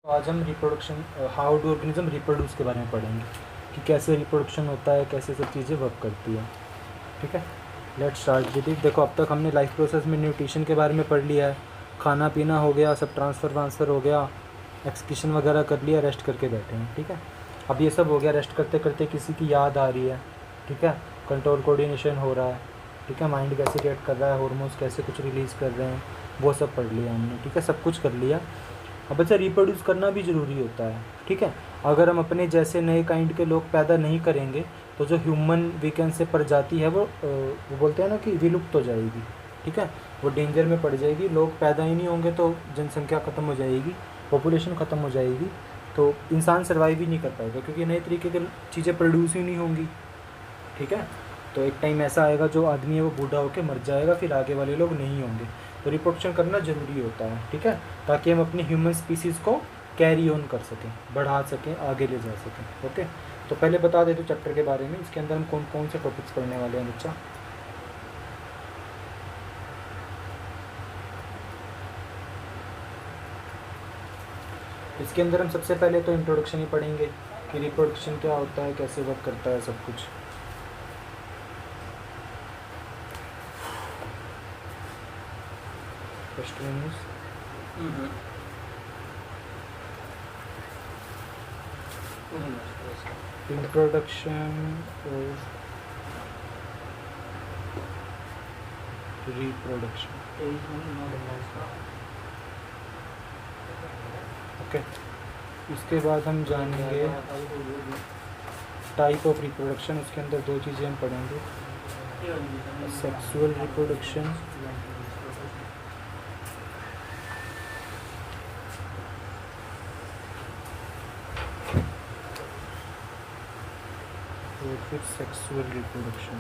तो आज हम reproduction, how do organism reproduce के बारे में पढ़ेंगे कि कैसे रिप्रोडक्शन होता है, कैसे सब चीज़ें वर्क करती है। ठीक है, लेट्स स्टार्ट विद इट। देखो, अब तक हमने लाइफ प्रोसेस में न्यूट्रिशन के बारे में पढ़ लिया है, खाना पीना हो गया, सब ट्रांसफ़र हो गया, एक्सक्रीशन वगैरह कर लिया, रेस्ट करके बैठे हैं। ठीक है, अब ये सब हो गया, रेस्ट करते करते किसी की याद आ रही है, ठीक है, कंट्रोल कोऑर्डिनेशन हो रहा है, ठीक है, माइंड कैसे रिएक्ट कर रहा है, हार्मोन्स कैसे कुछ रिलीज़ कर रहे हैं, वो सब पढ़ लिया हमने। ठीक है, सब कुछ कर लिया। अब बच्चा रिप्रोड्यूस करना भी ज़रूरी होता है। ठीक है, अगर हम अपने जैसे नए काइंड के लोग पैदा नहीं करेंगे तो जो ह्यूमन वीकेंड से प्रजाति है वो बोलते हैं ना कि विलुप्त हो जाएगी। ठीक है, वो डेंजर में पड़ जाएगी, लोग पैदा ही नहीं होंगे तो जनसंख्या ख़त्म हो जाएगी, पॉपुलेशन ख़त्म हो जाएगी, तो इंसान सर्वाइव ही नहीं कर पाएगा क्योंकि नए तरीके की चीज़ें प्रोड्यूस ही नहीं होंगी। ठीक है, तो एक टाइम ऐसा आएगा जो आदमी है वो बूढ़ा होकर मर जाएगा, फिर आगे वाले लोग नहीं होंगे। तो रिप्रोडक्शन करना ज़रूरी होता है। ठीक है, ताकि हम अपनी ह्यूमन स्पीसीज़ को कैरी ऑन कर सकें, बढ़ा सकें, आगे ले जा सकें। ओके, तो पहले बता देते चैप्टर के बारे में, इसके अंदर हम कौन कौन से टॉपिक्स पढ़ने वाले हैं बच्चा। इसके अंदर हम सबसे पहले तो इंट्रोडक्शन ही पढ़ेंगे कि रिप्रोडक्शन क्या होता है, कैसे वर्क करता है, सब कुछ। First one is introduction of reproduction. Okay, इसके बाद हम जानेंगे टाइप ऑफ रिप्रोडक्शन। उसके अंदर दो चीज़ें हम पढ़ेंगे, सेक्सुअल रिप्रोडक्शन और फिर सेक्सुअल रिप्रोडक्शन।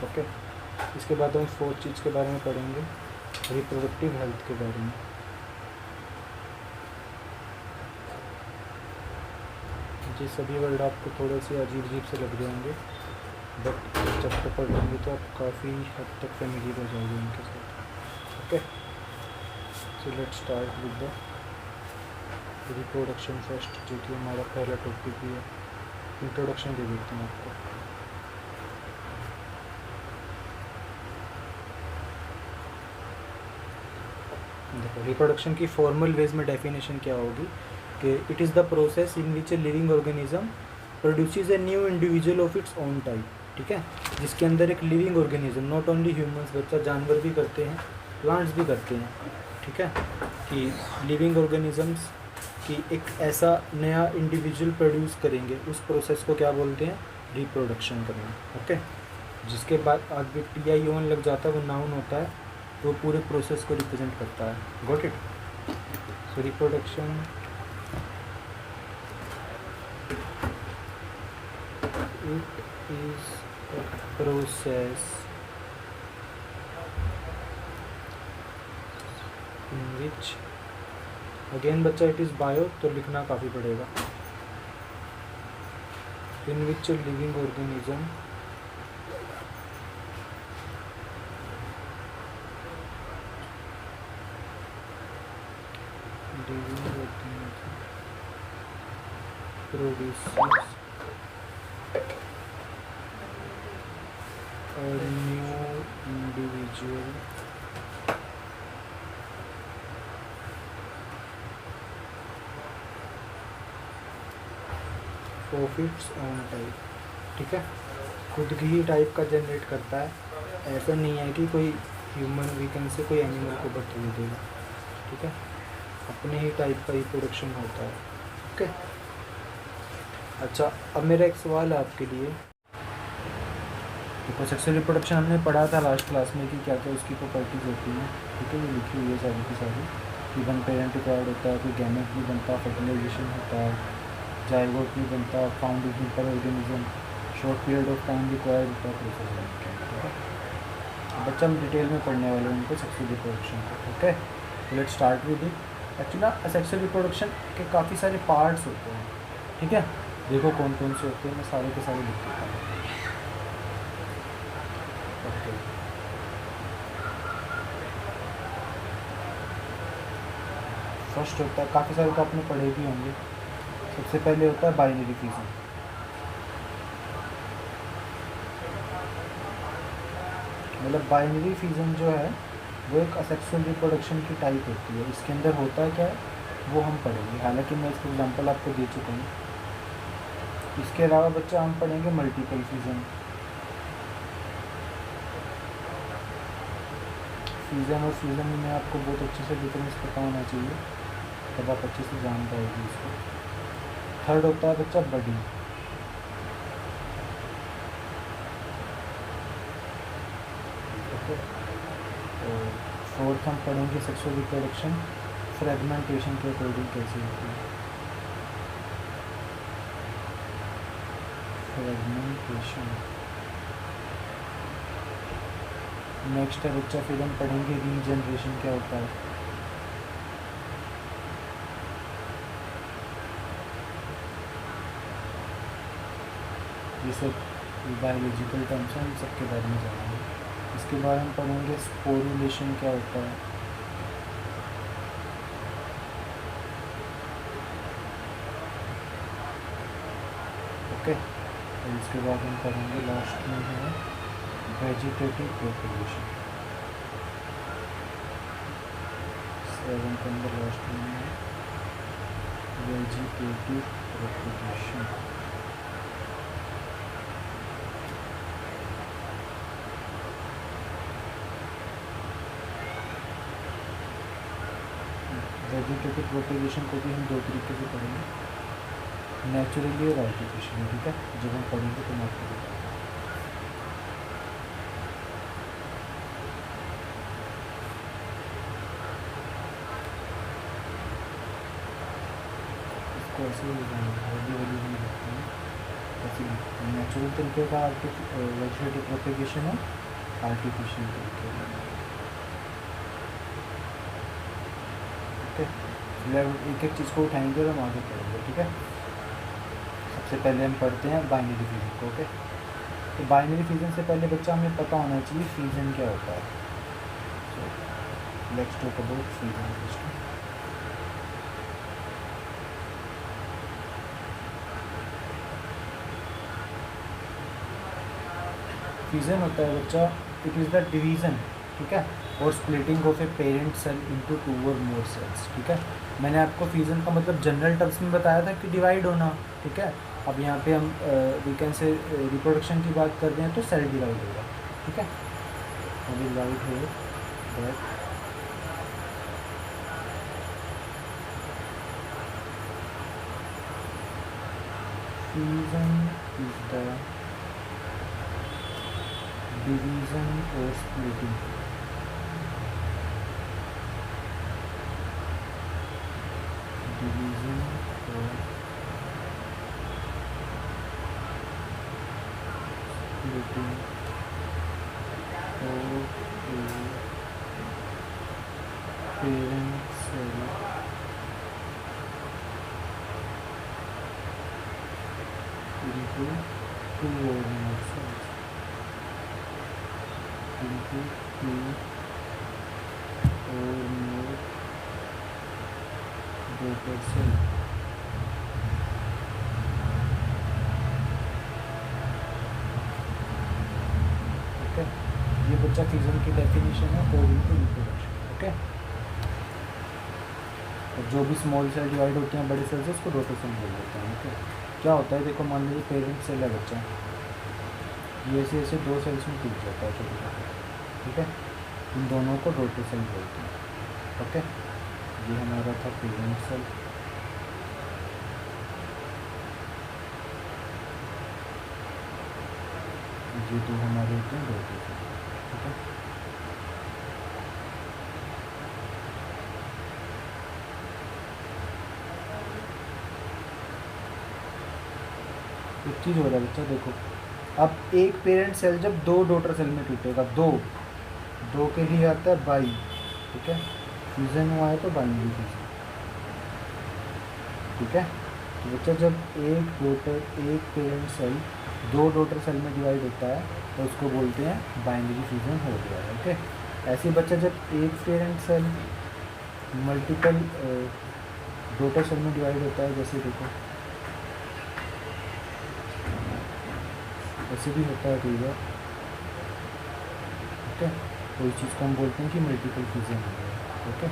ओके, इसके बाद हम फोर्थ चीज़ के बारे में पढ़ेंगे, रिप्रोडक्टिव हेल्थ के बारे में। ये सभी वर्ड आपको थोड़े से अजीब अजीब से लग जाएंगे, बट जब तक पढ़ लेंगे तो आप काफ़ी हद तक फेमिलियर हो जाओगे उनके साथ। Okay, so let's start with the reproduction first, जो कि हमारा पहला टॉपिक भी है। इंट्रोडक्शन दे देते हैं आपको। देखो, रिप्रोडक्शन की फॉर्मल वेज में डेफिनेशन क्या होगी कि it is the process in which a living organism produces a new individual of its own type. ठीक है, जिसके अंदर एक living organism, not only humans, बच्चा जानवर भी करते हैं, प्लांट्स भी करते हैं। ठीक है, कि लिविंग ऑर्गेनिजम्स की एक ऐसा नया इंडिविजुअल प्रोड्यूस करेंगे, उस प्रोसेस को क्या बोलते हैं, रिप्रोडक्शन करना। ओके, जिसके बाद आगे TION लग जाता है, वो नाउन होता है, वो पूरे प्रोसेस को रिप्रेजेंट करता है। Got it. So reproduction it is a process in which, again बच्चा इट इज़ बायो, तो लिखना काफ़ी पड़ेगा, in which a living organism produces a new individual of its own type। ठीक है, खुद की ही टाइप का जनरेट करता है, ऐसा नहीं है कि कोई ह्यूमन वीकेंड से कोई एनिमल को बर्थ दे देगा। ठीक है, अपने ही टाइप का रिप्रोडक्शन होता है। ओके, अच्छा, अब मेरा एक सवाल है आपके लिए। देखो, सेक्सुअल रिप्रोडक्शन हमने पढ़ा था लास्ट क्लास में कि क्या क्या उसकी प्रॉपर्टीज़ होती हैं। ठीक है, ये लिखी हुई है सारी की सारी, कि वन पेरेंट रिक्वायर्ड होता है, कोई गैमेट नहीं बनता, फर्टिलाइजेशन होता है, जाइगोट नहीं बनता, फाउंड इन पर organism, short period of time required होता है प्रोसेस। बच्चा हम डिटेल में पढ़ने वाले हैं उनको सेक्सुअल रिप्रोडक्शन को। Okay, let's start with it. Actually ना असेक्सुअल रिप्रोडक्शन के काफ़ी सारे पार्ट्स होते हैं, ठीक है। देखो कौन कौन से होते हैं, मैं सारे के सारे लिख देता हूँ। ओके, फर्स्ट होता है, काफ़ी सारे तो आपने पढ़े भी होंगे, सबसे पहले होता है बाइनरी फिजन। मतलब बाइनरी फिजन जो है वो एक असेक्सुअल रिप्रोडक्शन की टाइप होती है। इसके अंदर होता है क्या है वो हम पढ़ेंगे, हालांकि मैं इसका एग्जांपल आपको दे चुका हूँ। इसके अलावा बच्चा हम पढ़ेंगे मल्टीपल फिजन। फिजन और फ्यूजन में आपको बहुत अच्छे से डिफरेंस पता होना चाहिए, तब आप अच्छे से जान पाओगे इसको। थर्ड होता है बच्चा बडी। ओके, और फोर्थ हम पढ़ेंगे सेक्सुअल रिप्रोडक्शन फ्रेगमेंटेशन के अकॉर्डिंग कैसे होती है। फ्रेगमेंटेशन। नेक्स्ट है बच्चा, फिर हम पढ़ेंगे रीजनरेशन क्या होता है। ये सब बायोलॉजिकल टर्म्स हैं, इन सब के बारे में जानेंगे। इसके बाद हम पढ़ेंगे स्पोरुलेशन क्या होता है। ओके, और इसके बाद हम पढ़ेंगे लास्ट में है वेजिटेटिव प्रोपगेशन। सेवन के अंदर लास्ट में है वेजिटेटिव प्रोपगेशन। वेजिटेटिव प्रोपगेशन को भी हम दो तरीके से पढ़ेंगे, नेचुरली और आर्टिफिशियली, ठीक है। जब हम पढ़ेंगे तो मैं आपको बताऊँगा। इसको ऐसे ही वैली नहीं लिखते हैं, ऐसे लिखते हैं। नेचुरल तरीके का वेजिटेटिव प्रोपगेशन है, आर्टिफिशियल तरीके का। ओके, एक एक चीज़ को उठाएंगे और हम आगे पढ़ेंगे, ठीक है। सबसे पहले हम पढ़ते हैं बाइनरी फिजन को। ओके, तो बाइनरी फिजन से पहले बच्चा हमें पता होना चाहिए फिजन क्या होता है। So let's talk about fission system. Fission होता है बच्चा, इट इज़ द डिवीज़न, ठीक है, और splitting of a parent cell into two और मोर सेल्स, ठीक है। मैंने आपको फिजन का मतलब जनरल टर्म्स में बताया था कि डिवाइड होना, ठीक है। अब यहाँ पे हम वी कैन से रिप्रोडक्शन की बात कर रहे हैं तो सेल डिवाइड होगा, ठीक है। डिवाइड है that fusion is the division or splitting division or splitting of a parent cell into two or more cells, into two or more daughter cell। Okay, ये बच्चा फिजन की डेफिनेशन है according to reproduction. Okay, और जो भी small cell divide होते हैं बड़े सेल से उसको डॉटर सेल बोल देते हैं। ओके, क्या होता है देखो, मान लीजिए पेरेंट सेल है बच्चा, ये ऐसे ऐसे दो सेल्स में टूट जाता है छोटे छोटे, ठीक है। इन दोनों को डॉटर सेल बोलते हैं। ओके, ये हमारा था पेरेंट सेल। ये दो हमारे होते हैं डॉटर सेल, ठीक है। एक चीज़ हो रहा है बच्चा, देखो अब एक पेरेंट सेल जब दो डॉटर सेल में टूटेगा, दो के लिए आता है बाई, ठीक है। फ्यूजन हुआ है तो बाइनरी फिजन। ठीक है। तो बच्चा जब एक पेरेंट सेल 2 डॉटर सेल में डिवाइड होता है तो उसको बोलते हैं बाइनरी फ्यूजन हो गया है। ओके। ऐसे ही बच्चा जब एक parent cell multiple daughter cell में डिवाइड होता है, जैसे देखो ऐसे भी होता है कई बार। ओके। तो इस चीज़ को हम बोलते हैं कि मल्टीपल फ्यूजन हो गया। ओके।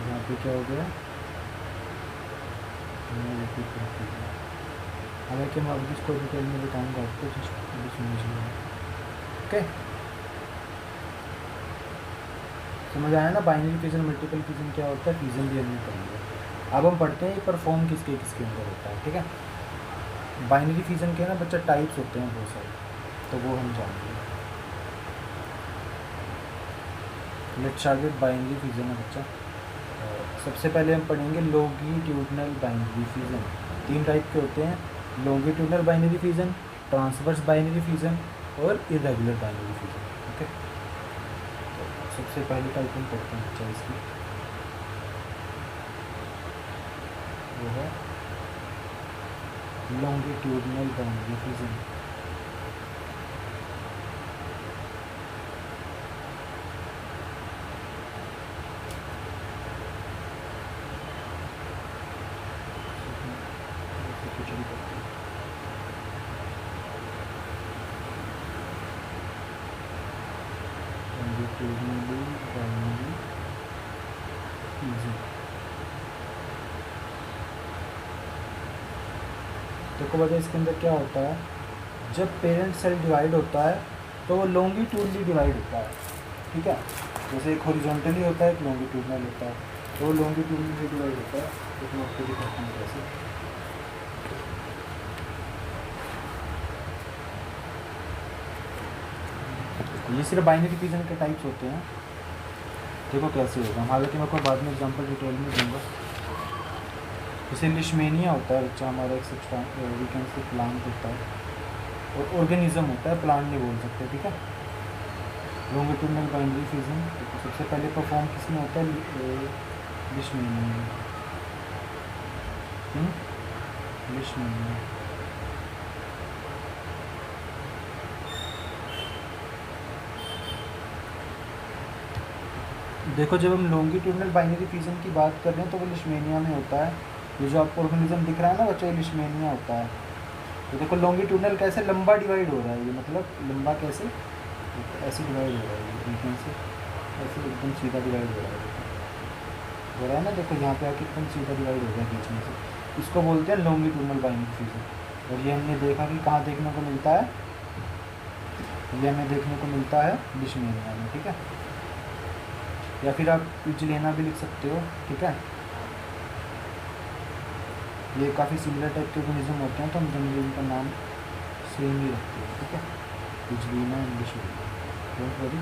यहाँ पे क्या हो गया, मल्टीपल फ्यूजन। हालांकि मैं अभी इसको डिटेल में बताऊँगा आपको, जस्ट अभी समझिए। ओके, समझ आया ना। बाइनरी फ्यूजन मल्टीपल फ्यूजन क्या होता है, फ्यूजन भी हमने पढ़ेंगे। अब हम पढ़ते हैं परफॉर्म किसके किसके अंदर होता है। ठीक है। बाइनरी फ्यूजन के ना बच्चा टाइप्स होते हैं बहुत सारे, तो वो हम जानेंगे। Let's start with binary fusion है बच्चा। सबसे पहले हम पढ़ेंगे लॉन्गिट्यूडनल बाइनरी फ्यूजन। 3 टाइप के होते हैं, longitudinal binary fusion, transverse binary fusion और इरेगुलर बाइनरी फ्यूजन। ओके। तो सबसे पहली टाइप हम पढ़ते हैं बच्चा इसकी, वो है लॉन्गिट्यूडनल बाइनरी फ्यूजन। देखो वजह इसके अंदर क्या होता है, जब पेरेंट सेल डिवाइड होता है तो वो लॉन्गिट्यूडली डिवाइड होता है। ठीक है। जैसे एक हॉरिजॉन्टली होता है, एक लॉन्गिट्यूडनल होता है। तो वो लॉन्गिट्यूडली डिवाइड होता है। तो मैं आपको दिखाता हूँ कैसे। ये सिर्फ बाइनरी फ्यूजन के टाइप्स होते हैं। देखो कैसे होगा, हालांकि मैं आपको बाद में एग्जांपल डिटेल में दूंगा। जैसे लिशमेनिया होता है बच्चा हमारा एक वीकेंड से प्लांट होता है, और ऑर्गेनिज्म होता है, प्लांट नहीं बोल सकते। ठीक है। लॉन्गिट्यूडनल बाइनरी फ्यूजन तो सबसे पहले परफॉर्म किसमें होता है, लिशमेनिया में। लिशमेनिया। देखो जब हम लॉन्गिट्यूडनल बाइनरी फ्यूजन की बात कर रहे हैं तो वो लिशमेनिया में होता है। ये जो आपको ऑर्गेनिज्म दिख रहा है ना बच्चा, ये लिशमेनिया होता है। तो देखो लॉन्गिट्यूडनल कैसे लंबा डिवाइड हो रहा है, ये मतलब लंबा कैसे ऐसे डिवाइड हो रहा है, बीच से ऐसे एकदम सीधा डिवाइड हो रहा है ना। देखो यहाँ पे आके एकदम सीधा डिवाइड हो गया बीच में से, इसको बोलते हैं लॉन्गिट्यूडनल बाइनरी फ्यूजन। और ये हमने देखा कि कहाँ देखने को मिलता है, ये हमें देखने को मिलता है लिशमेनिया में। ठीक है। या फिर आप यूजिलेना भी लिख सकते हो। ठीक है। ये काफ़ी सिमिलर टाइप के ऑर्गेनिज्म होते हैं, तो हम जनरली इनका नाम सेम ही रखते हैं। ठीक है। यूजिलेना इंग्लिश में, डोंट वरी,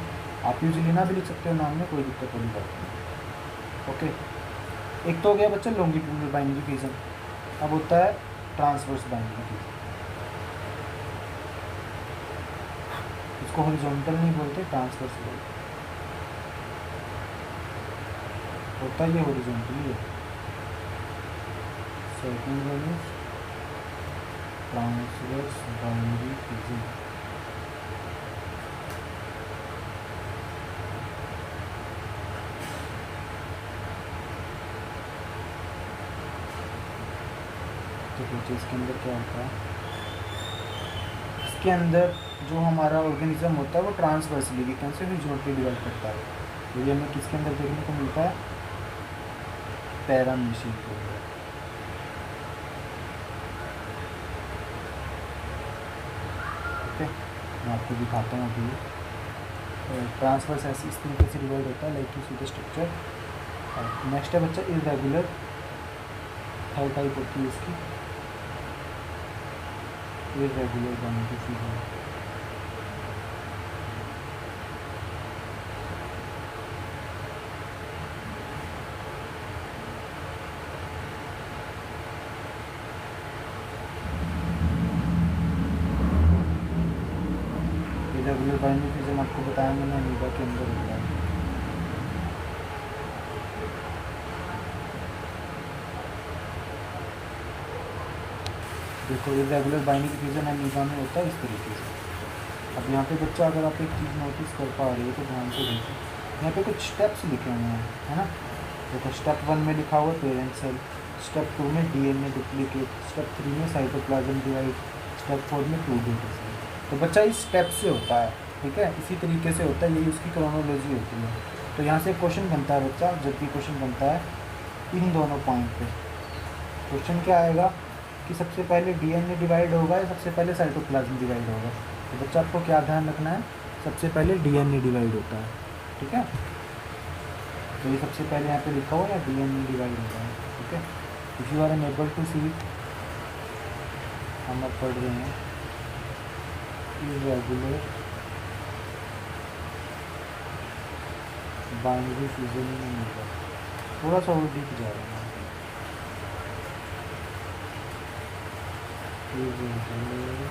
आप यूजिलेना भी लिख सकते हो नाम में, कोई दिक्कत वाली बात नहीं। ओके। एक तो हो गया बच्चा लॉन्गिट्यूडनल बाइनरी फ्यूजन। अब होता है ट्रांसवर्स बाइनरी फ्यूजन। इसको हॉरिजॉन्टल नहीं बोलते, ट्रांसवर्स बोलते। होता ये हॉरिजॉन्टली है। Second one is transverse binary fusion. तो बच्चे इसके अंदर क्या होता है, इसके अंदर जो हमारा ऑर्गेनिज्म होता है वो transversely we can say horizontally divide करता है। तो ये हमें किसके अंदर देखने को मिलता है, पैरामीशियम के अंदर। ओके। मैं आपको दिखाता हूँ अभी। ट्रांसवर्स ऐसे इस तरीके से डिवाइड होता है, like you see the structure. Next है बच्चा इरेगुलर, थर्ड टाइप होती है इसकी irregular binary fusion. Irregular binary fusion आपको बताया मैंने, अमीबा के अंदर होता है। देखो इर्रेगुलर बाइनरी फ्यूजन अमीबा में होता है इस तरीके से। अब यहाँ पे बच्चा अगर आप एक चीज़ नोटिस कर पा रहे हो तो ध्यान से देखो, यहाँ पे कुछ स्टेप्स लिखे हुए हैं, है ना। देखो स्टेप 1 में लिखा हुआ पेरेंट सेल, स्टेप 2 में डीएनए डुप्लीकेट, स्टेप 3 में साइटोप्लाज्म डिवाइड, स्टेप 4 में 2 डेटा सेल। तो बच्चा इस स्टेप से होता है, ठीक है, इसी तरीके से होता है, यही उसकी क्रोनोलॉजी होती है। तो यहाँ से क्वेश्चन बनता है बच्चा, जब भी क्वेश्चन बनता है इन दोनों पॉइंट पे क्वेश्चन क्या आएगा कि सबसे पहले डीएनए डिवाइड होगा या सबसे पहले साइटोप्लाज्म डिवाइड होगा। तो बच्चा आपको क्या ध्यान रखना है, सबसे पहले डीएनए डिवाइड होता है, ठीक है। तो ये सबसे पहले यहाँ पे लिखा हुआ या डीएनए डिवाइड होता है, ठीक है। If you are unable to see, हम अब पढ़ रहे हैं इर्रेगुलर बाइनरी फ्यूजन में मिलेगा, थोड़ा सा और डीप जा रहा है। इर्रेगुलर बाइनरी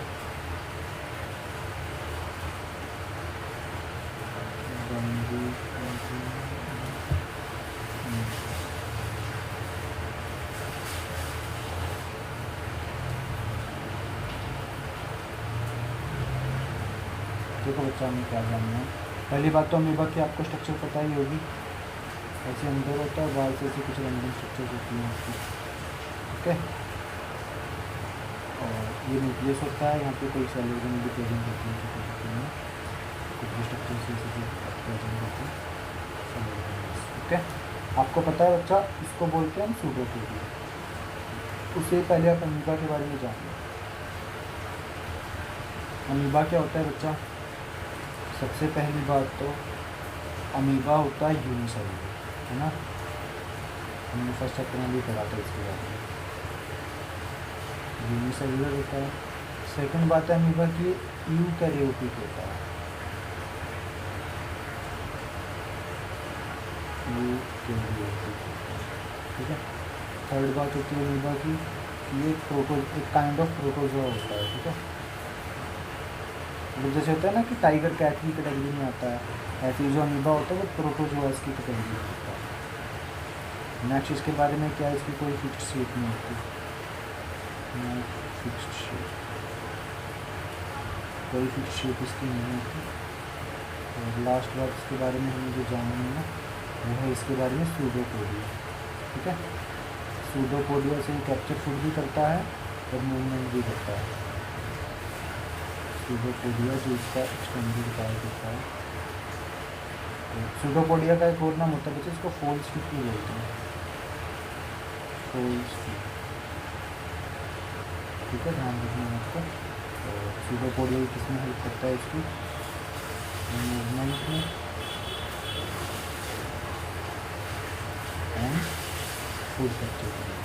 देखो बच्चा हमें क्या जानना है। पहली बात तो अमीबा की आपको स्ट्रक्चर पता ही होगी, ऐसे अंदर होता है, बाहर से ऐसे कुछ रैंडम स्ट्रक्चर होती हैं उसकी, ठीक है। और ये न्यूक्लियस होता है, यहाँ पे कोई सेल ऑर्गन भी प्रेजेंट होती है, कुछ भी स्ट्रक्चर से प्रेजेंट होते हैं, ठीक है। आपको पता है बच्चा, इसको बोलते हैं हम सूडोपोडिया। उससे पहले आप अमीबा के बारे में जानिए। अमीबा क्या होता है बच्चा, सबसे पहली बात तो अमीबा होता है यूनिसेलुलर, है ना, हमने फर्स्ट चैप्टर में भी पढ़ा था इसके बारे में, यूनिसेलुलर होता है। सेकंड बात है अमीबा की यूकैरियोटिक होता है, यूकैरियोटिक, ठीक है। थर्ड बात होती है अमीबा की ये एक काइंड ऑफ प्रोटोजोआ होता है, ठीक है। मतलब जैसे होता है ना कि टाइगर कैट की कैटेगरी में आता है, ऐसे जो अमीबा होता है वो प्रोटोजोआस की कैटेगरी में होता है। नेक्स्ट इसके बारे में क्या है, इसकी कोई फिक्स्ड शेप नहीं होती, फिक्स्ड शेप, कोई फिक्स्ड शेप इसकी नहीं होती। और लास्ट बात इसके बारे में हमें जो जानना है ना वो है इसके बारे में सूडोपोडिया, ठीक है। सूडोपोडिया से कैप्चर फूड भी करता है और मूवमेंट भी करता है। सूडोपोडिया जो इसका एक्सटेंडेड पार्ट होता है, तो सूडोपोडिया का एक और नाम होता है बच्चे, इसको फोल्स फिट भी बोलते हैं, फोल्स फिट, ठीक है, ध्यान रखना है आपको। तो सूडोपोडिया किसमें हेल्प करता है, इसकी मूवमेंट में एंड फूड कैप्चर करने में।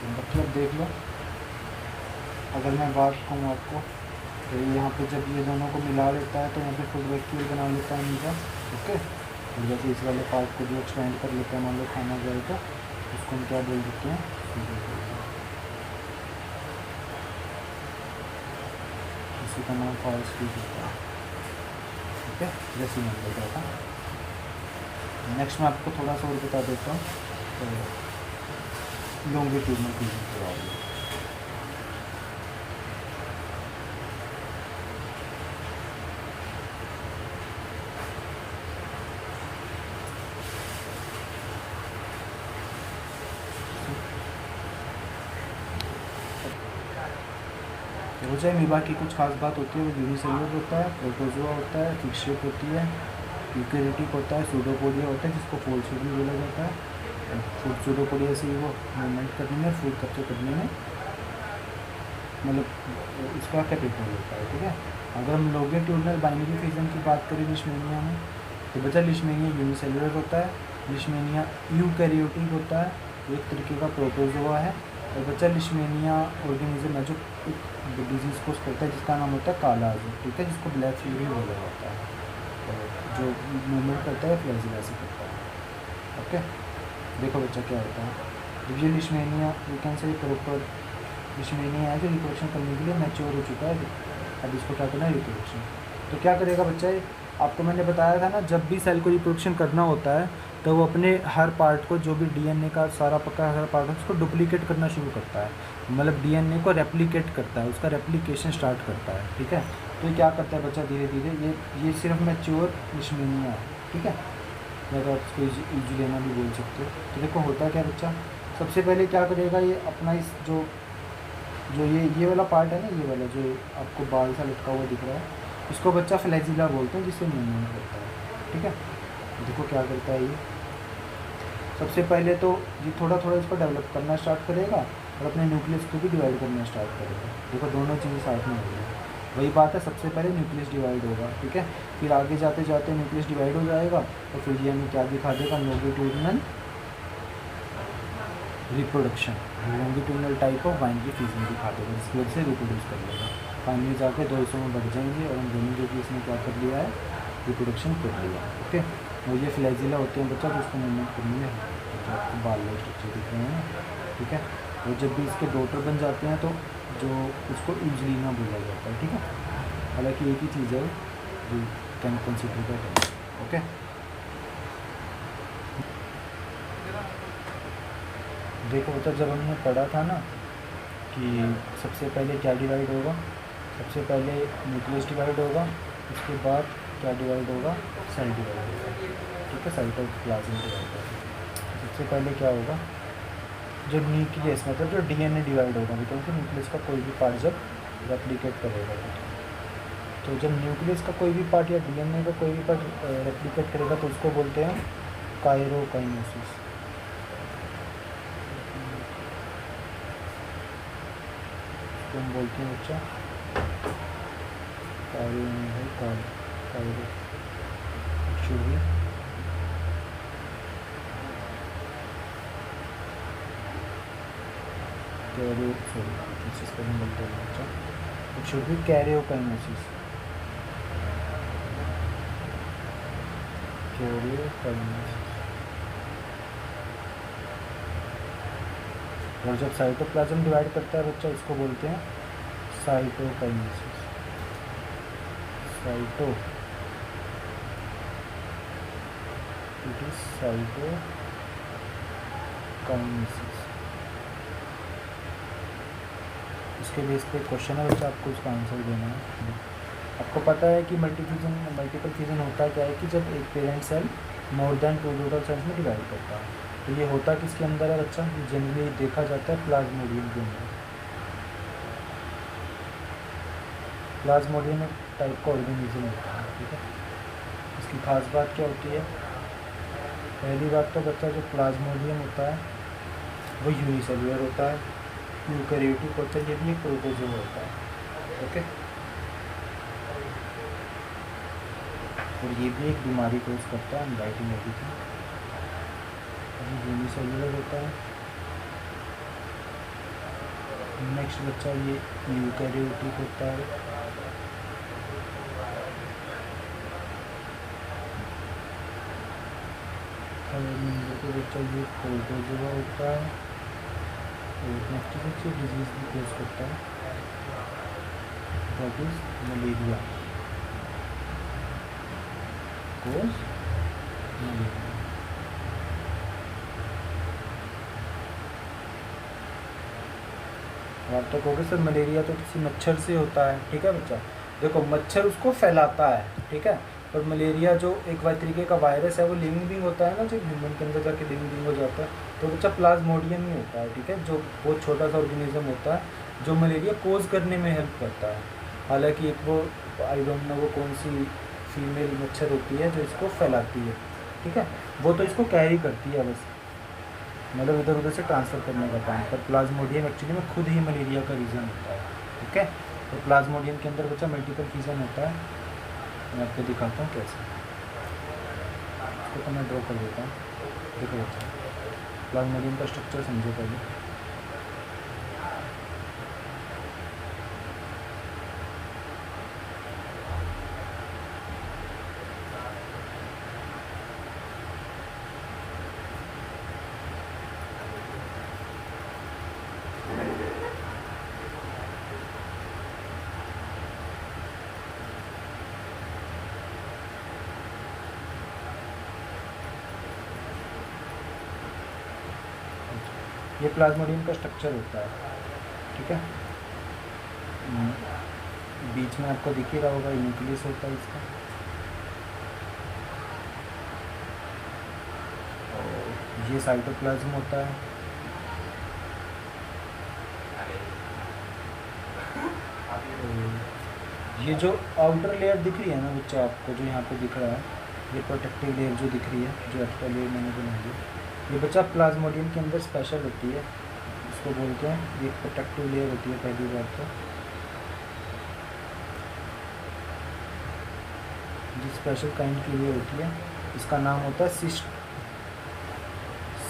मतलब देख लो, अगर मैं बात कहूँ आपको तो यहाँ पे जब ये दोनों को मिला लेता है तो यहाँ पे फूड वैक्यूल बना लेता है अमीबा, ओके। और जैसे इस वाले पार्ट को जो एक्सपेंड कर लेते हैं, मान लो खाना जाए तो उसको हम क्या बोल देते हैं, इसी का नाम फॉल्स फीड होता है, ठीक है, जैसे मैंने बताया था। नेक्स्ट मैं आपको थोड़ा सा और बता देता हूँ, तो लॉन्गिट्यूडनल फ्यूजन के बारे में। हो जाए अमीबा की कुछ खास बात होती है, वो यूनिसेलुलर होता है, प्रोटोजोआ होता है, फिक्स्ड शेप होती है, यूकैरियोटिक होता है, सूडोपोडिया होता है जिसको फोल्स फिट भी बोला जाता है। फूड सूडोपोडिया से वो मूवमेंट करने में, फूड कैप्चर करने में मतलब इसका कैपेबल होता है, ठीक है। अगर हम लॉन्गिट्यूडनल बाइनरी फ्यूजन की बात करें लिशमेनिया में, तो बच्चा लिशमेनिया यूनिसेलुलर होता है, लिशमेनिया यूकैरियोटिक होता है, एक तरीके का प्रोटोजोआ है। और बच्चा लिशमेनिया ऑर्गेनिज्म है जो डिजीज़ को करता है जिसका नाम होता है काला आजू, ठीक है, जिसको ब्लैक फीवर भी बोला जाता है, और जो मूवमेंट करता है फ्लैजिला से करता है, ओके। देखो बच्चा क्या होता है, जब ये लिशमेनिया यू कैन से प्रॉपर लिशमेनिया है जो रिप्रोडक्शन करने के लिए मैच्योर हो चुका है, अब इसको क्या करना है रिप्रोडक्शन, तो क्या करेगा बच्चा, आपको मैंने बताया था ना, जब भी सेल को रिप्रोडक्शन करना होता है तो वो अपने हर पार्ट को, जो भी डीएनए का सारा पक्का हर पार्ट है उसको डुप्लीकेट करना शुरू करता है, मतलब डीएनए को रेप्लिकेट करता है, उसका रेप्लिकेशन स्टार्ट करता है, ठीक है। तो ये क्या करता है बच्चा, धीरे धीरे ये सिर्फ मैच्योर लिशमीनिया है, ठीक है, या तो आप इसको यूजुलेना भी बोल सकते हो। तो देखो होता क्या बच्चा, सबसे पहले क्या करेगा, ये अपना इस जो जो ये वाला पार्ट है ना, ये वाला जो आपको बाल सा लटका हुआ दिख रहा है, इसको बच्चा फ्लैजिला बोलते हैं, जिससे मूवमेंट करता है, ठीक है। देखो क्या करता है ये, सबसे पहले तो ये थोड़ा थोड़ा इसको डेवलप करना स्टार्ट करेगा और अपने न्यूक्लियस को भी डिवाइड करना स्टार्ट करेगा। देखो दोनों चीज़ें साथ में हो गई, वही बात है, सबसे पहले न्यूक्लियस डिवाइड होगा, ठीक है, फिर आगे जाते जाते न्यूक्लियस डिवाइड हो जाएगा और फिर ये हमें क्या दिखा देगा, longitudinal reproduction, longitudinal type of binary fusion दिखा देगा, जिसकी वजह से रिप्रोड्यूस कर लेगा। फाइनली जाके 2 हिस्सों में बढ़ जाएंगे और हम दोनों जो कि इसने क्या कर लिया है, रिप्रोडक्शन कर लिया, ओके। और ये फ्लैजिला होते हैं बच्चा, तो उसको मूवमेंट करने में तो आपको बाल लाइक स्ट्रक्चर दिख रहे हैं, ठीक है। और जब भी इसके डॉटर बन जाते हैं तो जो उसको यूजुलिना बोला जाता है, ठीक है। हालांकि एक ही चीज़ है जो कैन कंसिडर दैट, ओके। देखो बच्चा, जब हमने पढ़ा था ना कि सबसे पहले क्या डिवाइड होगा, सबसे पहले न्यूक्लियस डिवाइड होगा, उसके बाद क्या डिवाइड होगा, सेल डिवाइड होगा, ठीक है, साइटोप्लाज्म डिवाइड होगा। सबसे पहले क्या होगा, जो न्यूक्लियस मतलब जो डीएनए डिवाइड होगा, क्योंकि न्यूक्लियस का कोई भी पार्ट जब रेप्लिकेट करेगा, तो जब न्यूक्लियस का कोई भी पार्ट या डीएनए का कोई भी पार्ट रेप्लिकेट करेगा तो उसको बोलते हैं काइरोकाइनेसिस। हम बोलते हैं बच्चा it should be karyokinesis. और जब साइटोप्लाज्म डिवाइड करता है बच्चा, इसको बोलते हैं साइटोकाइनेसिस। साइटोकाइनेसिस। इसके बेस पे क्वेश्चन है बच्चा, आपको उसका आंसर देना है। आपको पता है कि मल्टीपल फ्यूजन होता क्या है कि जब एक parent cell more than 2 daughter cells में डिवाइड करता है, तो ये होता किसके अंदर है बच्चा, ये जनरली देखा जाता है प्लाज्मोडियम के अंदर। प्लाज्मोडियम एक टाइप का ऑर्गेनिज्म होता है, ठीक है। इसकी खास बात क्या होती है, पहली बात तो बच्चा जो प्लाज्मोडियम होता है वो यूनिसेल्युलर होता है, यूकैरियोटिक होता है, ये भी एक प्रोटोजोआ होता है, ओके। और ये भी एक बीमारी कोज करता है, राइटिंग एवरीथिंग। यूनिसेल्युलर होता है। नेक्स्ट बच्चा ये यूकैरियोटिक होता है, तो बच्चा ये प्रोटोजोआ होता है। और नेक्स्ट बच्चे डिजीज़ भी कोज करता है, that is malaria, cause malaria. आप तो कहोगे सर मलेरिया तो किसी मच्छर से होता है, ठीक है बच्चा। देखो मच्छर उसको फैलाता है, ठीक है, और मलेरिया जो एक तरीके का वायरस है वो लिविंग बींग होता है ना, जो ह्यूमन के अंदर जाके लिविंग बींग हो जाता है, तो बच्चा प्लाज्मोडियम ही होता है, ठीक है, जो बहुत छोटा सा ऑर्गेनिज्म होता है जो मलेरिया कोज करने में हेल्प करता है। हालांकि एक वो आई डोंट नो वो कौन सी फीमेल मच्छर होती है जो इसको फैलाती है, ठीक है, वो तो इसको कैरी करती है बस, मतलब इधर उधर से ट्रांसफ़र करने का काम। पर प्लाज्मोडियम एक्चुअली में खुद ही मलेरिया का रीज़न होता है, ठीक है। तो प्लाज्मोडियम के अंदर बच्चा मल्टीपल फ्यूजन होता है, मैं आपको दिखाता हूँ कैसे। इसको तो मैं ड्रॉ कर देता हूँ, देखो बच्चा प्लाज्मोडियम का स्ट्रक्चर समझो पहले। ये प्लाज्मोडियम का स्ट्रक्चर होता है, ठीक है। बीच में आपको दिख ही रहा होगा, न्यूक्लियस होता है इसका, और ये साइटोप्लाज्म होता है। ये जो आउटर लेयर दिख रही है ना बच्चा आपको, जो यहाँ पे दिख रहा है, ये प्रोटेक्टिव लेयर जो दिख रही है, जो एक्स्ट्रा लेयर मैंने बनाई है, ये बच्चा प्लाज्मोडियम के अंदर स्पेशल होती है, इसको बोलते हैं, ये प्रोटेक्टिव लेयर होती है पहली बात तो। जो स्पेशल काइंड की लेयर होती है, इसका नाम होता है सिस्ट,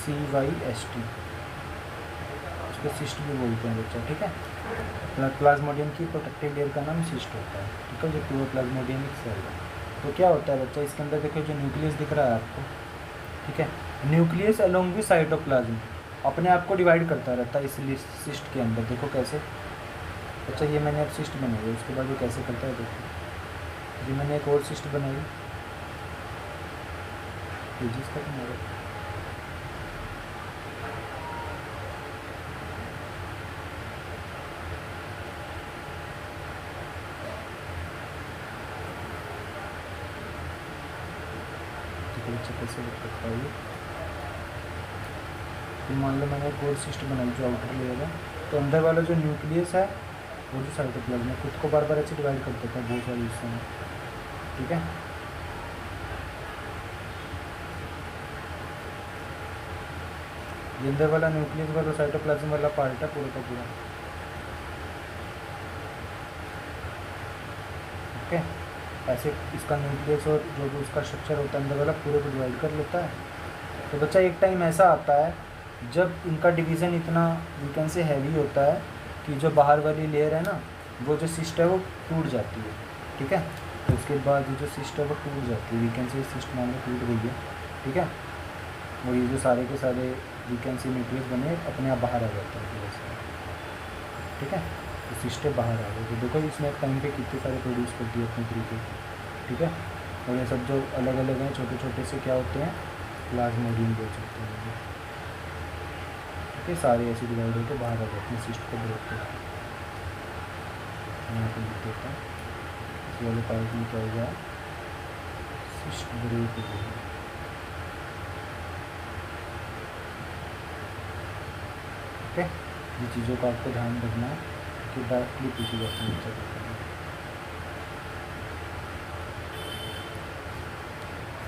CYST, उसको सिस्ट भी बोलते हैं बच्चा, ठीक है। प्लाज्मोडियम की प्रोटेक्टिव लेयर का नाम सिस्ट होता है, ठीक है, जो प्योर प्लाज्मोडियम सेल है। तो क्या होता है बच्चा, इसके अंदर देखो जो न्यूक्लियस दिख रहा है आपको, ठीक है, न्यूक्लियस अलोंग विद साइटोप्लाज्म अपने आप को डिवाइड करता रहता है इस सिस्ट के अंदर। देखो कैसे बच्चा, ये मैंने अब सिस्ट बनाई है, उसके बाद वो कैसे करता है देखो, ये मैंने एक और सिस्ट बनाई, जिसका बनाया, बच्चा कैसे लग सकता है ये। तो मान लो मैंने एक और सिस्ट बनाई जो आउटर लेयर है, तो अंदर वाला जो न्यूक्लियस है वो जो साइटोप्लाज्म है खुद को बार बार ऐसे डिवाइड कर देता है बहुत सारे हिस्सों में, ठीक है। ये अंदर वाला न्यूक्लियस वाला साइटोप्लाज्म वाला पार्ट है पूरे का पूरा, ओके। ऐसे इसका न्यूक्लियस और जो भी उसका स्ट्रक्चर होता है अंदर वाला पूरे को डिवाइड कर लेता है। तो बच्चा एक टाइम ऐसा आता है जब इनका डिवीज़न इतना वीकन से हैवी होता है कि जो बाहर वाली लेयर है ना, वो जो सिस्ट है वो टूट जाती है, ठीक है। तो उसके बाद जो सिस्ट है वो टूट जाती है, वीकन से सिस्ट मान लो टूट गई है, ठीक है। और ये जो सारे के सारे वीकन से न्यूक्लियस बने अपने आप बाहर आ जाते हैं वैसे, ठीक है। तो सिस्टें बाहर आ गई, तो देखो इसमें एक टाइम पे कितने सारे प्रोड्यूस करती है अपने तरीके, ठीक है। और ये सब जो अलग अलग हैं छोटे छोटे से क्या होते हैं, प्लाज्मोडियम बोल सकते हैं, ठीक है। सारे ऐसे डिवाइड होकर बाहर आ जाते हैं, सिस्ट को ब्रेक करके। यहाँ पर लिख देता हूँ, इस वाले पार्ट में क्या हो गया, सिस्ट ब्रेक हो गया, ठीक है। ये चीज़ों का आपको ध्यान रखना है कि डायरेक्टली पूछी जाती है।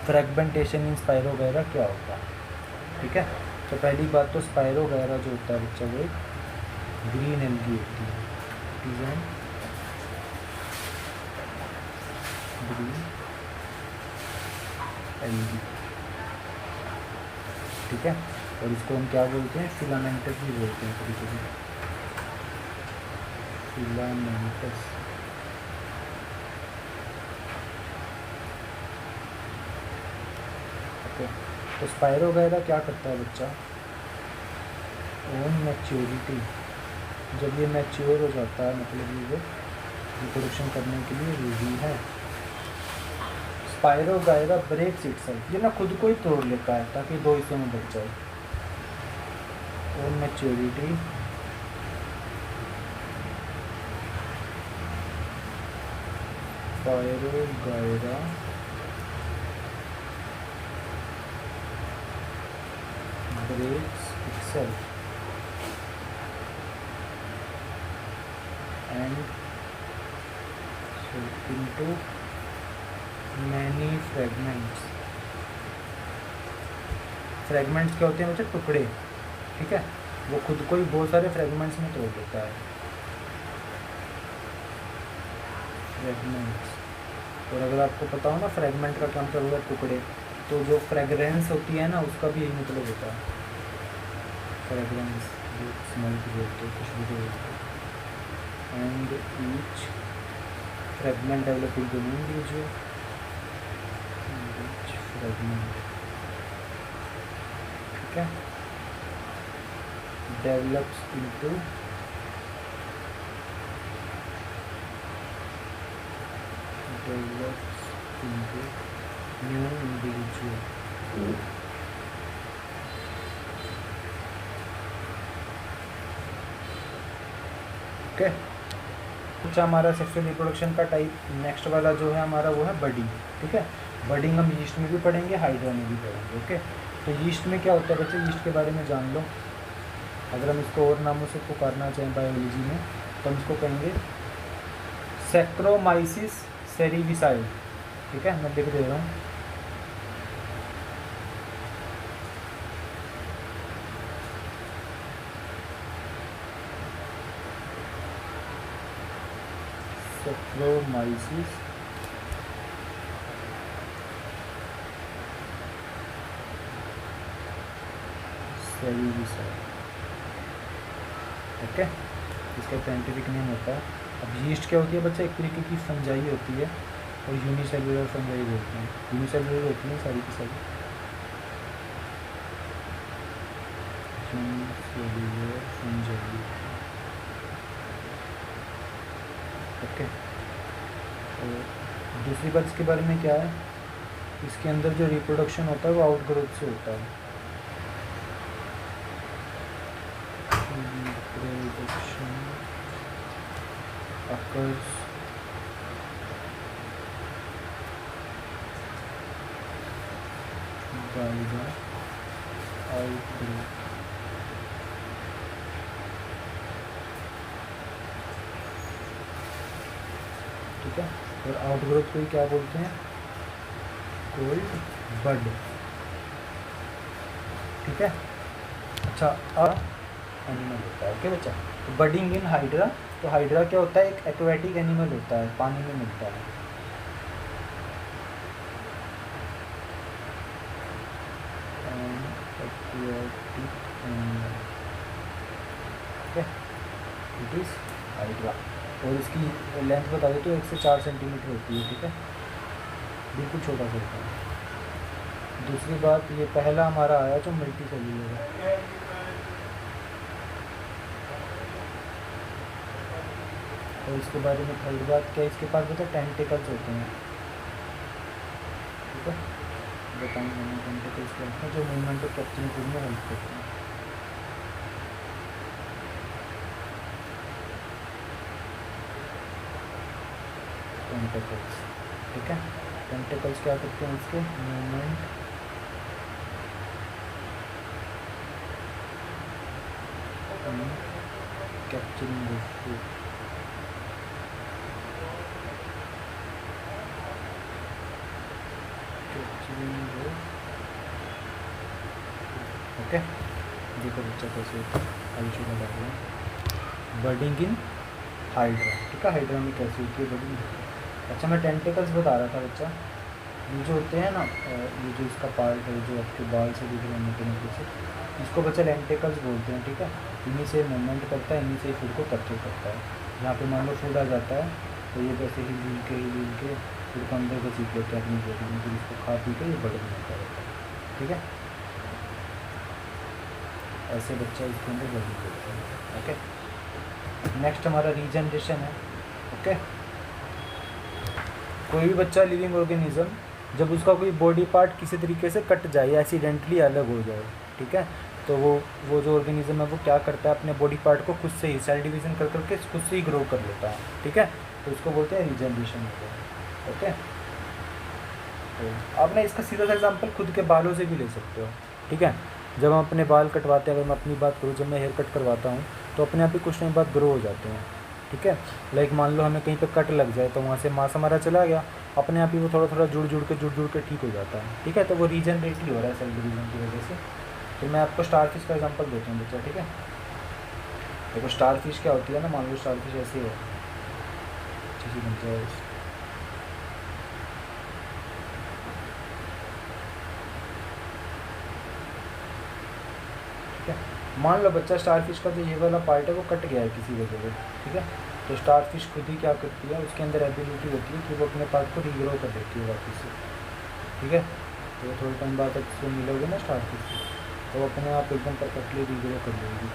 फ्रैगमेंटेशन इन स्पाइरो वगैरह क्या होता है, ठीक है। तो पहली बात तो स्पाइरो वगैरह जो होता है बच्चा वो एक ग्रीन एल्गी होती है, डिजाइन ग्रीन एल्गी, ठीक है। और इसको हम क्या बोलते हैं, फिलामेंटस भी बोलते हैं कभी कभी, फिलामेंटस। ओके, तो स्पाइरो वगैरह क्या करता है बच्चा, ऑन मैच्योरिटी, जब ये मैच्योर हो जाता है मतलब ये रिप्रोडक्शन करने के लिए रेडी है, स्पाइरो वगैरह ब्रेक्स इटसेल्फ, ये ना खुद को ही तोड़ लेता है ताकि दो हिस्सों में बच जाए। ऑन मैच्योरिटी स्पाइरो वगैरह breaks itself and so into many fragments। Fragments क्या होते हैं बच्चे, टुकड़े, ठीक है। वो खुद को ही बहुत सारे फ्रेगमेंट्स में तोड़ देता है, फ्रेगमेंट्स। और अगर आपको पता हो ना फ्रेगमेंट का क्या मतलब होगा, टुकड़े, तो जो फ्रेगरेंस होती है ना उसका भी यही मतलब होता है, फ्रेगरेंस जो स्मेल की बोलते हैं, खुशबू जो बोलते हैं। And each fragment develop into individual fragment, ठीक है, develops into new individual. Okay. कुछ हमारा सेक्सुअल रिप्रोडक्शन का टाइप नेक्स्ट वाला जो है हमारा वो है बडिंग। ठीक है, बडिंग हम यीस्ट में भी पढ़ेंगे, हाइड्रा में भी पढ़ेंगे। ओके, तो यीस्ट में क्या होता है बच्चे, यीस्ट के बारे में जान लो। अगर हम इसको और नामों से पुकारना चाहें बायोलॉजी में तो हम इसको कहेंगे सैक्रोमाइसिस सेरिविसाइड। ठीक है, मैं लिख दे रहा हूँ। सैक्रोमाइसिस सेरिविसाइड। ओके, इसका साइंटिफिक नेम होता है। अब यीस्ट क्या होती है बच्चा, एक तरीके की फंजाई होती है और यूनिसेलुलर फंजाई बोलते हैं। यूनिसेलुलर होती है सारी की सारी, यूनिसेलुलर फंजाई। ओके, और दूसरी बात इसके बारे में क्या है, इसके अंदर जो रिप्रोडक्शन होता है वो आउटग्रोथ से होता है। Reproduction occurs by the outgrowth। ठीक है, और आउटग्रोथ को क्या बोलते हैं, कोल्ड बड। ठीक है, अच्छा एनिमल होता है। ओके बच्चा, तो बडिंग इन हाइड्रा, तो हाइड्रा क्या होता है, एक एक्वेटिक एनिमल होता है, पानी में मिलता है। एक्वेटिक एनिमल, ठीक है, इट इज हाइड्रा। और इसकी लेंथ बता दो तो 1 से 4 सेंटीमीटर होती है। ठीक है, बिल्कुल छोटा सा होता है। दूसरी बात, ये पहला हमारा आया जो मल्टी सेल्यूलर है। और इसके बारे में थर्ड बात क्या, इसके पास बता टेंटिकल्स होते हैं। ठीक है, बताएंगे हमें टेंटिकल्स क्या होते हैं, जो मूवमेंट और कैप्चरिंग फूड में हेल्प करते हैं। टेंटिकल्स, ठीक है, टेंटिकल्स क्या करते हैं, इसके मूवमेंट कैप्चरिंग फूड। ओके, देखो बच्चा कैसे आयुष्य का लग रहा है बर्डिंग इन हाइड्रा। ठीक है, हाइड्रा में कैसे होती है बर्डिंग। अच्छा, मैं टेंटिकल्स बता रहा था बच्चा, ये जो होते हैं ना, ये जो इसका पार्ट है जो आपके बाल से दिख रहे हैं मोटे मोटे से, इसको बच्चा टेंटिकल्स बोलते हैं। ठीक है, इन्हीं से मूवमेंट करता है, इन्हीं से फूड को कैप्चर करता है। यहाँ पे मान लो फूड आ जाता है तो ये वैसे ही हिल के फूड को अंदर घसीट लेते हैं अपनी बॉडी में, फिर इसको खा पी के ये बर्डिंग होता रहता है। ठीक है, ऐसे बच्चा इसके अंदर बर्डिंग करता है। ओके, नेक्स्ट हमारा रीजनरेशन है। ओके, कोई भी बच्चा लिविंग ऑर्गेनिज्म जब उसका कोई बॉडी पार्ट किसी तरीके से कट जाए या एक्सीडेंटली अलग हो जाए, ठीक है, तो वो जो ऑर्गेनिज्म है वो क्या करता है, अपने बॉडी पार्ट को खुद से ही सेल डिवीज़न कर करके खुद से ही ग्रो कर लेता है। ठीक है, तो इसको बोलते हैं रीजनरेशन होता है। ओके, तो आपने इसका सीधा सा एग्जाम्पल खुद के बालों से भी ले सकते हो। ठीक है, जब हम अपने बाल कटवाते हैं, अगर मैं अपनी बात करूँ, जब मैं हेयर कट करवाता हूँ तो अपने आप ही कुछ टाइम बाद ग्रो हो जाते हैं। ठीक है, लाइक मान लो हमें कहीं पे कट लग जाए तो वहाँ से मांस हमारा चला गया, अपने आप ही वो थोड़ा थोड़ा जुड़ के ठीक हो जाता है। ठीक है, तो वो रीजनरेट ही हो रहा है सेल डिवीजन की वजह से। तो मैं आपको स्टारफिश का एग्जांपल देता हूँ बच्चा। ठीक है, देखो स्टारफिश क्या होती है ना, मान लो स्टारफिश ऐसे है, अच्छी बन जाए। ठीक है, मान लो बच्चा स्टारफिश का जो ये वाला पार्ट है वो कट गया है किसी वजह से। ठीक है, तो स्टारफिश खुद ही क्या करती है, उसके अंदर एबिलिटी होती है कि वो अपने पार्ट को रीग्रो कर देती है वापस से। ठीक है, तो थोड़े टाइम बाद तक इसको मिलोगे ना स्टारफिश, तो अपने आप एकदम परफेक्टली रीग्रो कर लेगी।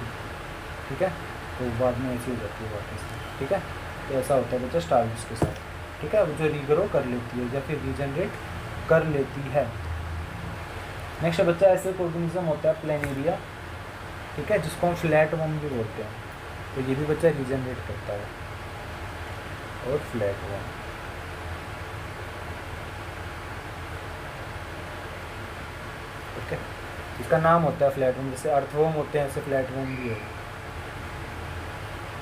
ठीक है, तो बाद में ऐसी हो जाती है वापस। ठीक है, तो ऐसा होता है बच्चा स्टारफिश के साथ। ठीक है, वो जो रीग्रो कर लेती है या फिर रीजनरेट कर लेती है। नेक्स्ट बच्चा, ऐसे एक ऑर्गेनिज्म होता है प्लेनेरिया। ठीक है, जिसको हम फ्लैट वर्म भी बोलते हैं। तो ये भी बच्चा रीजनरेट करता है। और फ्लैटवर्म, ओके, इसका नाम होता है फ्लैटवर्म, जैसे अर्थवर्म होते हैं ऐसे फ्लैटवर्म भी है।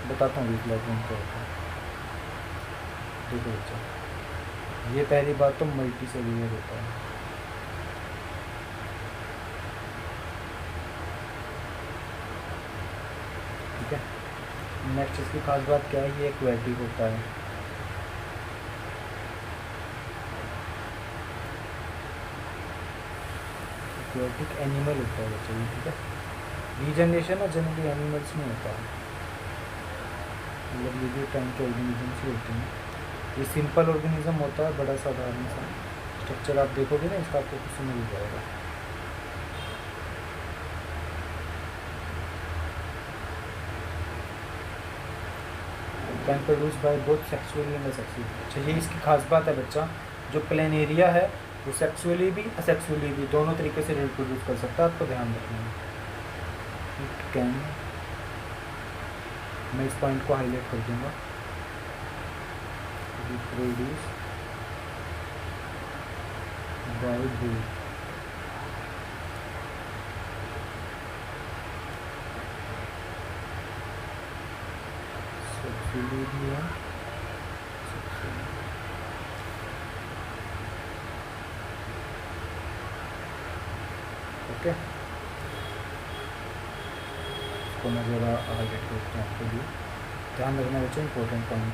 बताता हूँ फ्लैटवर्म क्या होता है। देखो बच्चा, ये पहली बात तो मल्टी सेल्यूलर होता है। ठीक है, नेक्स्ट इसकी खास बात क्या है, ये एक्वेटिक होता है। एक्वेटिक एनिमल होता है बच्चा ये। ठीक है, रीजनरेशन ना जनरली एनिमल्स में होता है, मतलब लिविंग टाइम के ऑर्गेनिजम्स ही होते हैं। ये सिंपल ऑर्गेनिज्म होता है, बड़ा साधारण सा स्ट्रक्चर आप देखोगे ना इसका, आपको कुछ समझ जाएगा। Can produce by both sexually and asexually. अच्छा, ये इसकी खास बात है बच्चा, जो प्लेनेरिया है वो सेक्सुअली भी असेक्सुअली भी दोनों तरीके से रिप्रोड्यूस कर सकता है, आपको ध्यान रखना है। इट कैन, मैं इस पॉइंट को हाईलाइट कर दूंगा, रिप्रोड्यूस बाय बोथ सेक्सुअली भी है, ओके। इसको मैं ज़रा हाईलाइट करता हूँ आपके लिए, ध्यान रखना बच्चों, इंपॉर्टेंट पॉइंट।